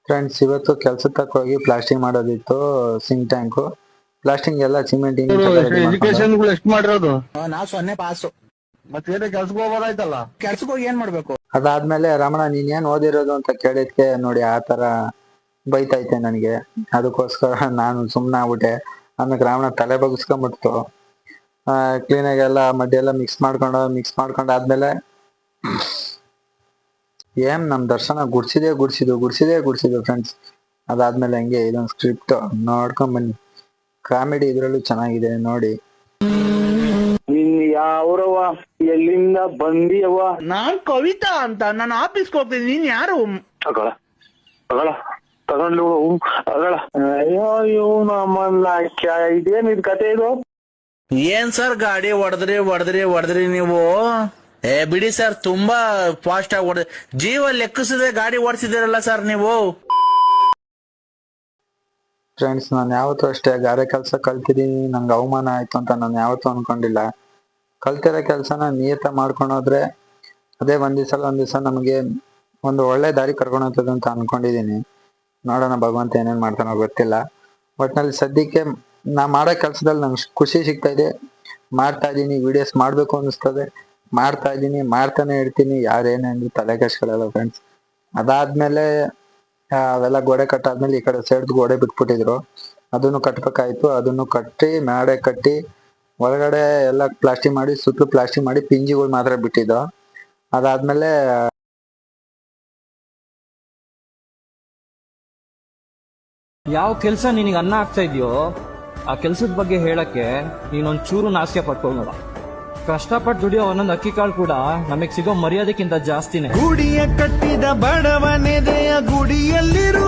Friends, ಇವತ್ತು ಕೆಲಸ ತಕ್ಕೋಗಿ plastering ಮಾಡೋದಿತ್ತು. ಸಿಂಕ್ ಟ್ಯಾಂಕು ಪ್ಲಾಸ್ಟಿಂಗ್ ಎಲ್ಲ ಸಿಮೆಂಟ್ ಎಜುಕೇಶನ್ ಎಷ್ಟು ಮಾಡಿರೋದು? ನಾವು 0 ಪಾಸು. ಮತ್ತೆ ಕೆಲ್ಸಕ್ಕೆ ಹೋಗೋದಾಯ್ತಲ್ಲ. ಕೆಲ್ಸಕ್ಕೆ ಹೋಗಿ ಏನ್ ಮಾಡ್ಬೇಕು? ಅದಾದ್ಮೇಲೆ ರಮಣ ನೀನ್ ಏನ್ ಓದಿರೋದು ಅಂತ ಕೇಳಿದ್ಕೆ ನೋಡಿ ಆ ತರ ಬೈತೈತೆ ನನಗೆ. ಅದಕ್ಕೋಸ್ಕರ ನಾನು ಸುಮ್ನೆ ಆಗ್ಬಿಟ್ಟೆ. ಆಮೇಲೆ ರಮಣ ತಲೆ ಬಗ್ಸ್ಕೊಂಡ್ಬಿಡ್ತು. ಕ್ಲೀನಾಗಿ ಎಲ್ಲ ಮಡ್ಡಿ ಎಲ್ಲ ಮಿಕ್ಸ್ ಮಾಡ್ಕೊಂಡು ಆದ್ಮೇಲೆ ನಮ್ ದರ್ಶನ ಗುಡ್ಸಿದ್ದು ಫ್ರೆಂಡ್ಸ್. ಅದಾದ್ಮೇಲೆ ಹಂಗೆ ಇದೊಂದು ಸ್ಕ್ರಿಪ್ಟ್ ನೋಡ್ಕೊಂಡ್ ಬನ್ನಿ. ಕಾಮಿಡಿ ಇದ್ರಲ್ಲೂ ಚೆನ್ನಾಗಿದೆ ನೋಡಿ. ಯಾವ್ರವ ಎಲ್ಲಿಂದ ಬಂದಿಯವ? ನಾನ್ ಕವಿತಾ ಅಂತ, ನಾನು ಆಫೀಸ್ಗೆ ಹೋಗ್ತೀನಿ. ನೀನ್ ಯಾರು? ತಗೊಂಡ್ಲು ಅಯ್ಯೋ ನಮ್ಮನ್ನ ಇದೇನ್ ಇದ್ ಕತೆ ಇದು? ಏನ್ ಸರ್ ಗಾಡಿ ಹೊಡೆದ್ರಿ ನೀವು? ಬಿಡಿ ಸರ್, ತುಂಬಾ ಫಾಸ್ಟ್ ಆಗಿ ಹೊಡೆದ್ರಿ. ಜೀವ ಲೆಕ್ಕಿಸದೆ ಗಾಡಿ ಓಡಿಸಿದಿರಲ್ಲ ಸರ್ ನೀವು. ಫ್ರೆಂಡ್ಸ್, ನಾನು ಯಾವತ್ತೂ ಅಷ್ಟೇ ಗಾರೆ ಕೆಲಸ ಕಲ್ತಿದೀನಿ, ನಂಗೆ ಅವಮಾನ ಆಯ್ತು ಅಂತ ನಾನು ಯಾವತ್ತೂ ಅನ್ಕೊಂಡಿಲ್ಲ. ಕಲ್ತಿರೋ ಕೆಲಸನ ನಿಯತ ಮಾಡ್ಕೊಂಡೋದ್ರೆ ಅದೇ ಒಂದ್ ದಿವಸ ನಮಗೆ ಒಂದು ಒಳ್ಳೆ ದಾರಿ ಕರ್ಕೊಂಡು ಹೋಗ್ತದೆ ಅಂತ ಅನ್ಕೊಂಡಿದೀನಿ. ನೋಡೋಣ ಭಗವಂತ ಏನೇನ್ ಮಾಡ್ತಾನೋ ಗೊತ್ತಿಲ್ಲ. ಒಟ್ನಲ್ಲಿ ಸದ್ಯಕ್ಕೆ ನಾ ಮಾಡೋ ಕೆಲ್ಸದಲ್ಲಿ ನಂಗೆ ಖುಷಿ ಸಿಗ್ತಾ ಇದೆ. ಮಾಡ್ತಾ ಇದೀನಿ, ವಿಡಿಯೋಸ್ ಮಾಡ್ಬೇಕು ಅನಿಸ್ತದೆ, ಮಾಡ್ತಾ ಇದೀನಿ, ಮಾಡ್ತಾನೆ ಇರ್ತೀನಿ. ಯಾರೇನೇನು ತಲೆ ಕೆಡ್ಸ್ಕೊಳ್ಳಲ್ಲ ಫ್ರೆಂಡ್ಸ್. ಅದಾದ್ಮೇಲೆ ಅವೆಲ್ಲ ಗೋಡೆ ಕಟ್ಟಾದ್ಮೇಲೆ ಈ ಕಡೆ ಸೈಡ್ ಗೋಡೆ ಬಿಟ್ಬಿಟ್ಟಿದ್ರು. ಅದನ್ನು ಕಟ್ಬೇಕಾಯ್ತು. ಅದನ್ನು ಕಟ್ಟಿ ಒಳಗಡೆ ಎಲ್ಲ ಪ್ಲಾಸ್ಟಿಕ್ ಮಾಡಿ, ಸುತ್ತಲೂ ಪ್ಲಾಸ್ಟಿಕ್ ಮಾಡಿ, ಪಿಂಜಿಗಳು ಮಾತ್ರ ಬಿಟ್ಟಿದ್ದು. ಅದಾದ್ಮೇಲೆ ಯಾವ ಕೆಲ್ಸ ನಿನಗೆ ಅನ್ನ ಆಗ್ತಾ ಇದೆಯೋ ಆ ಕೆಲ್ಸದ ಬಗ್ಗೆ ಹೇಳಕ್ಕೆ ನೀನೊಂದ್ ಚೂರು ನಾಚಿಕೆ ಪಟ್ಕೊಳ್ಳೋಣ. ಕಷ್ಟಪಟ್ಟು ದುಡಿಯೋ ಒಂದೊಂದು ಅಕ್ಕಿ ಕಾಳು ಕೂಡ ನಮಗ್ ಸಿಗೋ ಮರ್ಯಾದಕ್ಕಿಂತ ಜಾಸ್ತಿನೇ. ಗುಡಿಯ ಕಟ್ಟಿದ ಬಡವನೆದೆಯ ಗುಡಿಯಲ್ಲಿರು